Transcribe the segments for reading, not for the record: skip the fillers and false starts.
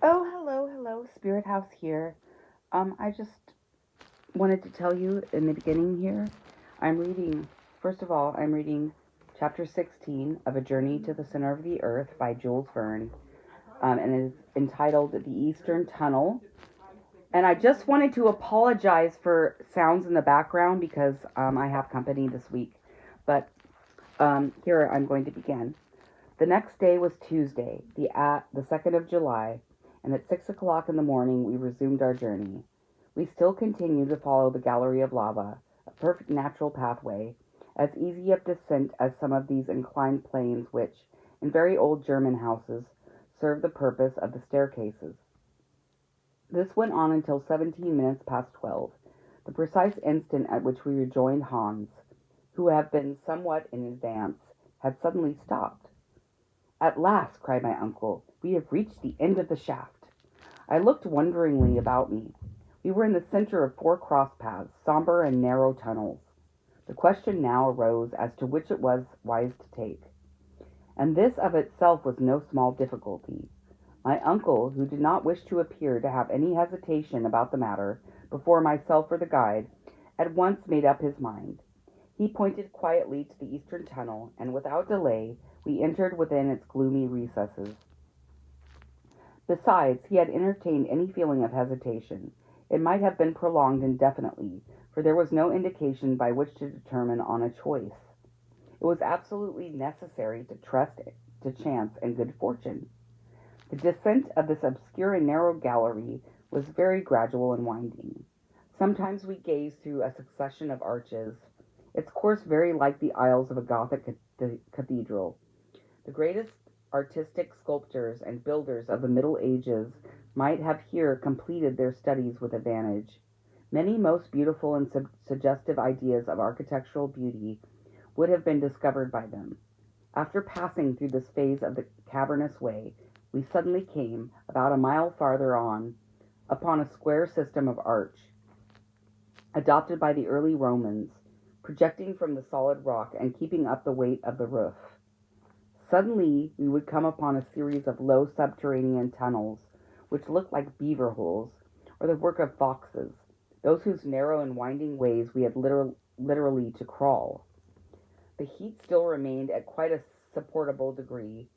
Oh, hello, Spirit House here. I just wanted to tell you in the beginning here, I'm reading, first of all, I'm reading chapter 16 of A Journey to the Center of the Earth by Jules Verne, and it is entitled The Eastern Tunnel. And I just wanted to apologize for sounds in the background because I have company this week. But here I'm going to begin. The next day was Tuesday, the 2nd of July, and at 6 o'clock in the morning we resumed our journey. We still continued to follow the gallery of lava, a perfect natural pathway, as easy of descent as some of these inclined planes which, in very old German houses, serve the purpose of the staircases. This went on until 17 minutes past 12, the precise instant at which we rejoined Hans, who had been somewhat in advance, had suddenly stopped. "At last," cried my uncle, "we have reached the end of the shaft." I looked wonderingly about me. We were in the center of four cross paths, somber and narrow tunnels. The question now arose as to which it was wise to take. And this of itself was no small difficulty. My uncle, who did not wish to appear to have any hesitation about the matter before myself or the guide, at once made up his mind. He pointed quietly to the eastern tunnel, and without delay we entered within its gloomy recesses. Besides, he had entertained any feeling of hesitation. It might have been prolonged indefinitely, for there was no indication by which to determine on a choice. It was absolutely necessary to trust to chance and good fortune. The descent of this obscure and narrow gallery was very gradual and winding. Sometimes we gazed through a succession of arches, its course very like the aisles of a Gothic cathedral. The greatest artistic sculptors and builders of the Middle Ages might have here completed their studies with advantage. Many most beautiful and suggestive ideas of architectural beauty would have been discovered by them. After passing through this phase of the cavernous way, we suddenly came, about a mile farther on, upon a square system of arch, adopted by the early Romans, projecting from the solid rock and keeping up the weight of the roof. Suddenly we would come upon a series of low subterranean tunnels, which looked like beaver holes, or the work of foxes, those whose narrow and winding ways we had literally to crawl. The heat still remained at quite a supportable degree.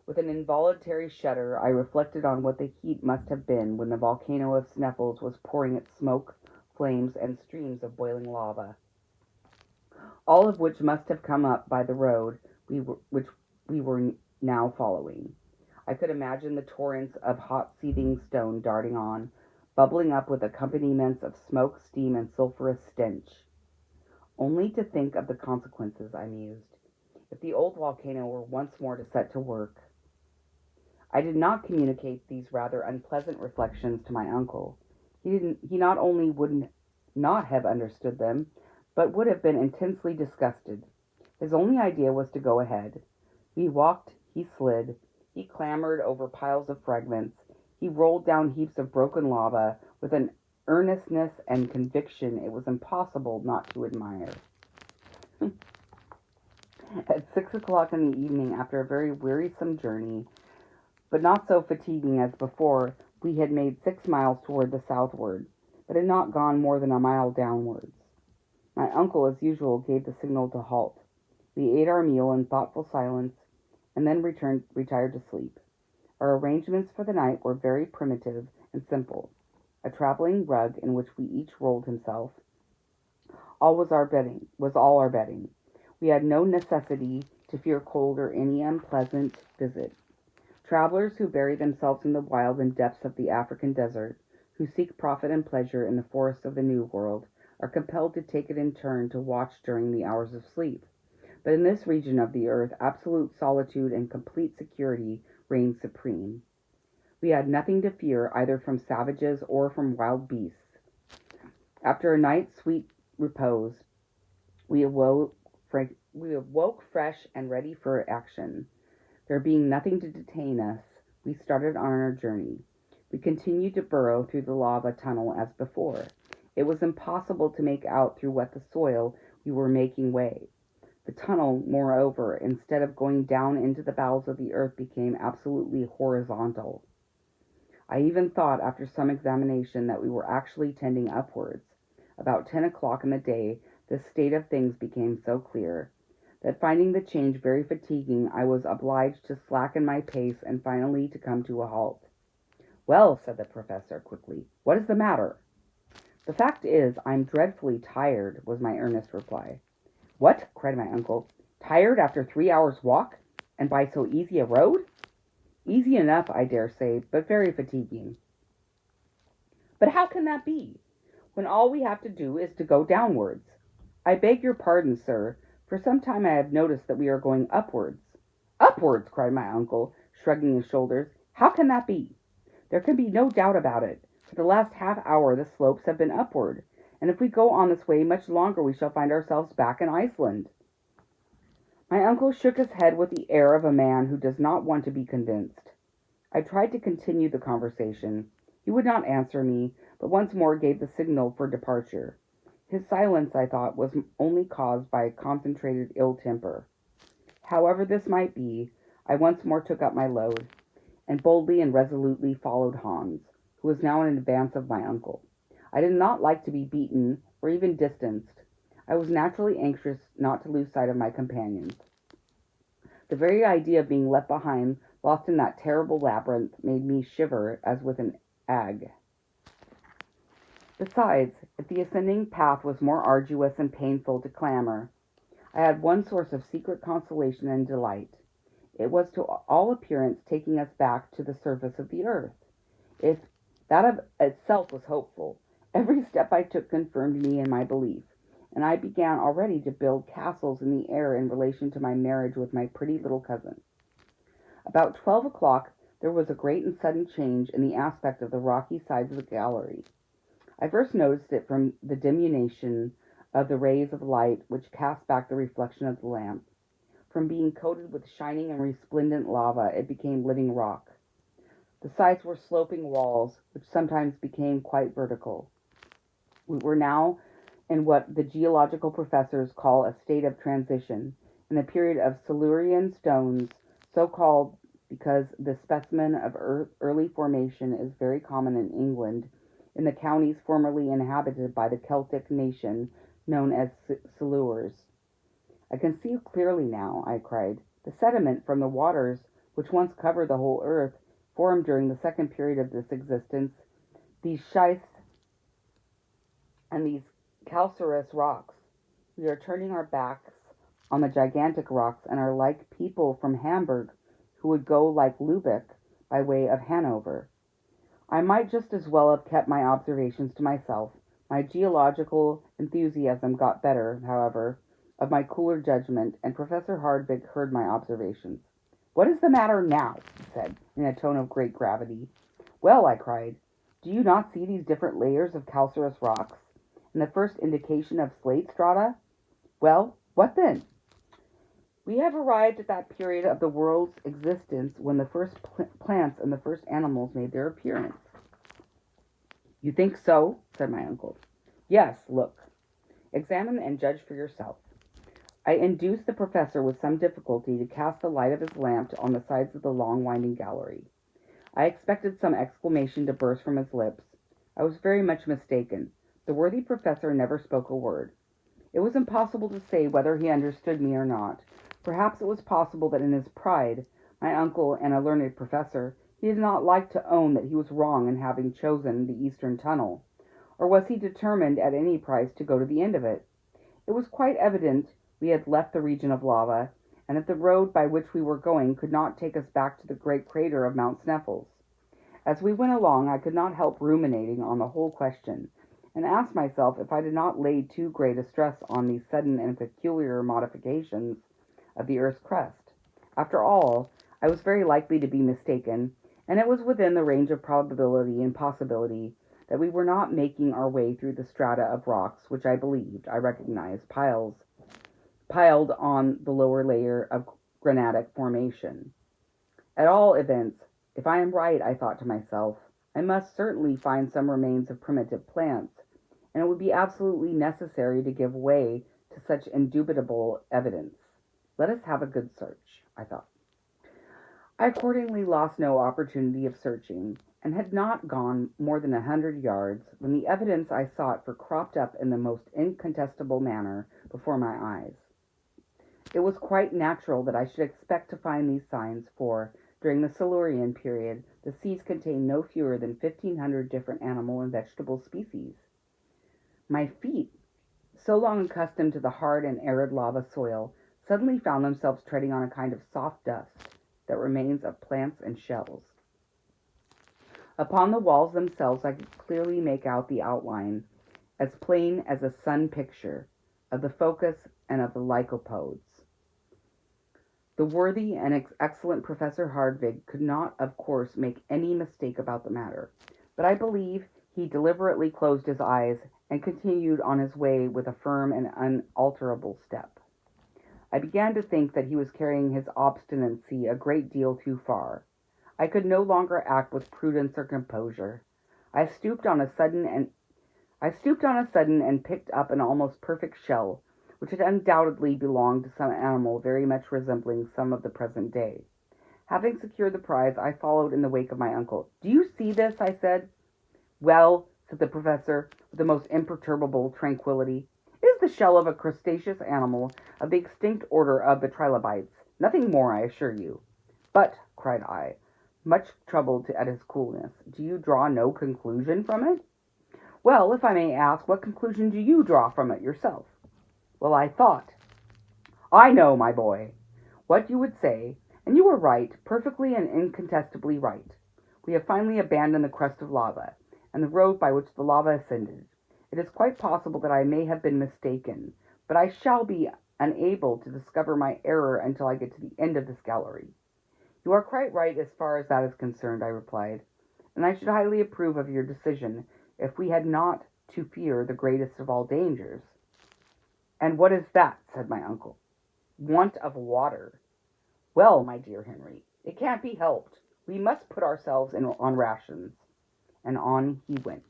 With an involuntary shudder I reflected on what the heat must have been when the volcano of Sneffels was pouring its smoke, flames, and streams of boiling lava, all of which must have come up by the road which we were now following. I could imagine the torrents of hot seething stone darting on, bubbling up with accompaniments of smoke, steam, and sulphurous stench. Only to think of the consequences, I mused, if the old volcano were once more to set to work. I did not communicate these rather unpleasant reflections to my uncle. He not only would not have understood them, but would have been intensely disgusted. His only idea was to go ahead. We walked, he slid, he clambered over piles of fragments, he rolled down heaps of broken lava with an earnestness and conviction it was impossible not to admire. At 6 o'clock in the evening, after a very wearisome journey, but not so fatiguing as before, we had made 6 miles toward the southward, but had not gone more than a mile downwards. My uncle, as usual, gave the signal to halt. We ate our meal in thoughtful silence, and then retired to sleep. Our arrangements for the night were very primitive and simple. A traveling rug in which we each rolled himself, was all our bedding. We had no necessity to fear cold or any unpleasant visit. Travelers who bury themselves in the wild and depths of the African desert, who seek profit and pleasure in the forests of the New World, are compelled to take it in turn to watch during the hours of sleep. But in this region of the earth absolute solitude and complete security reigned supreme. We had nothing to fear either from savages or from wild beasts. After a night's sweet repose, we awoke, we awoke fresh and ready for action. There being nothing to detain us, we started on our journey. We continued to burrow through the lava tunnel as before. It was impossible to make out through what the soil we were making way. The tunnel, moreover, instead of going down into the bowels of the earth, became absolutely horizontal. I even thought, after some examination, that we were actually tending upwards. About 10 o'clock in the day, this state of things became so clear that, finding the change very fatiguing, I was obliged to slacken my pace and finally to come to a halt. "Well," said the professor quickly, "what is the matter?" "The fact is, I'm dreadfully tired," was my earnest reply. "What!" cried my uncle. "Tired after 3 hours' walk, and by so easy a road?" "Easy enough, I dare say, but very fatiguing." "But how can that be, when all we have to do is to go downwards?" "I beg your pardon, sir. For some time I have noticed that we are going upwards." "Upwards!" cried my uncle, shrugging his shoulders. "How can that be?" "There can be no doubt about it. For the last half hour the slopes have been upward, and if we go on this way much longer we shall find ourselves back in Iceland." My uncle shook his head with the air of a man who does not want to be convinced. I tried to continue the conversation. He would not answer me, but once more gave the signal for departure. His silence, I thought, was only caused by concentrated ill temper. However this might be, I once more took up my load, and boldly and resolutely followed Hans, who was now in advance of my uncle. I did not like to be beaten, or even distanced. I was naturally anxious not to lose sight of my companions. The very idea of being left behind, lost in that terrible labyrinth, made me shiver as with an ague. Besides, if the ascending path was more arduous and painful to clamber, I had one source of secret consolation and delight. It was to all appearance taking us back to the surface of the earth. If that of itself was hopeful, every step I took confirmed me in my belief, and I began already to build castles in the air in relation to my marriage with my pretty little cousin. About 12 o'clock there was a great and sudden change in the aspect of the rocky sides of the gallery. I first noticed it from the diminution of the rays of light which cast back the reflection of the lamp. From being coated with shining and resplendent lava, it became living rock. The sides were sloping walls, which sometimes became quite vertical. We were now in what the geological professors call a state of transition, in the period of Silurian stones, so called because the specimen of early formation is very common in England, in the counties formerly inhabited by the Celtic nation known as Silures. "I can see clearly now," I cried. "The sediment from the waters which once covered the whole earth formed during the second period of this existence these schists and these calcareous rocks. We are turning our backs on the gigantic rocks, and are like people from Hamburg who would go, like Lübeck, by way of Hanover." I might just as well have kept my observations to myself. My geological enthusiasm got better, however, of my cooler judgment, and Professor Hardwick heard my observations. "What is the matter now?" he said, in a tone of great gravity. "Well," I cried, "do you not see these different layers of calcareous rocks, and the first indication of slate strata?" "Well, what then?" "We have arrived at that period of the world's existence when the first plants and the first animals made their appearance." "You think so?" said my uncle. "Yes, look. Examine and judge for yourself." I induced the professor with some difficulty to cast the light of his lamp on the sides of the long winding gallery. I expected some exclamation to burst from his lips. I was very much mistaken. The worthy professor never spoke a word. It was impossible to say whether he understood me or not. Perhaps it was possible that in his pride, my uncle and a learned professor, he did not like to own that he was wrong in having chosen the eastern tunnel. Or was he determined at any price to go to the end of it? It was quite evident we had left the region of lava, and that the road by which we were going could not take us back to the great crater of Mount Sneffels. As we went along, I could not help ruminating on the whole question, and asked myself if I did not lay too great a stress on these sudden and peculiar modifications of the earth's crust. After all, I was very likely to be mistaken, and it was within the range of probability and possibility that we were not making our way through the strata of rocks which I recognized, piled on the lower layer of granitic formation. At all events, if I am right, I thought to myself, I must certainly find some remains of primitive plants, and it would be absolutely necessary to give way to such indubitable evidence. Let us have a good search, I thought. I accordingly lost no opportunity of searching, and had not gone more than 100 yards when the evidence I sought for cropped up in the most incontestable manner before my eyes. It was quite natural that I should expect to find these signs, for, during the Silurian period, the seas contained no fewer than 1,500 different animal and vegetable species. My feet, so long accustomed to the hard and arid lava soil, suddenly found themselves treading on a kind of soft dust that remains of plants and shells. Upon the walls themselves I could clearly make out the outline, as plain as a sun picture, of the focus and of the lycopods. The worthy and excellent Professor Hardwigg could not, of course, make any mistake about the matter, but I believe he deliberately closed his eyes and continued on his way with a firm and unalterable step. I began to think that he was carrying his obstinacy a great deal too far. I could no longer act with prudence or composure. I stooped on a sudden and picked up an almost perfect shell, which had undoubtedly belonged to some animal very much resembling some of the present day. Having secured the prize, I followed in the wake of my uncle. "Do you see this?" I said. "Well," said the professor, with the most imperturbable tranquillity, "it is the shell of a crustaceous animal of the extinct order of the trilobites. Nothing more, I assure you." "But," cried I, much troubled at his coolness, "do you draw no conclusion from it?" "Well, if I may ask, what conclusion do you draw from it yourself?" "Well, I know, my boy, what you would say, and you were right, perfectly and incontestably right. We have finally abandoned the crust of lava, and the road by which the lava ascended. It is quite possible that I may have been mistaken, but I shall be unable to discover my error until I get to the end of this gallery." "You are quite right as far as that is concerned," I replied, "and I should highly approve of your decision if we had not to fear the greatest of all dangers." "And what is that?" said my uncle. "Want of water." "Well, my dear Henry, it can't be helped. We must put ourselves on rations." And on he went.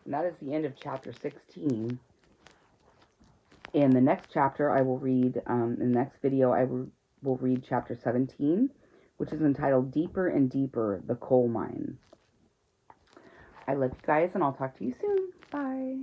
And that is the end of chapter 16. In the next chapter, I will read, in the next video, will read chapter 17, which is entitled Deeper and Deeper, the Coal Mine. I love you guys, and I'll talk to you soon. Bye.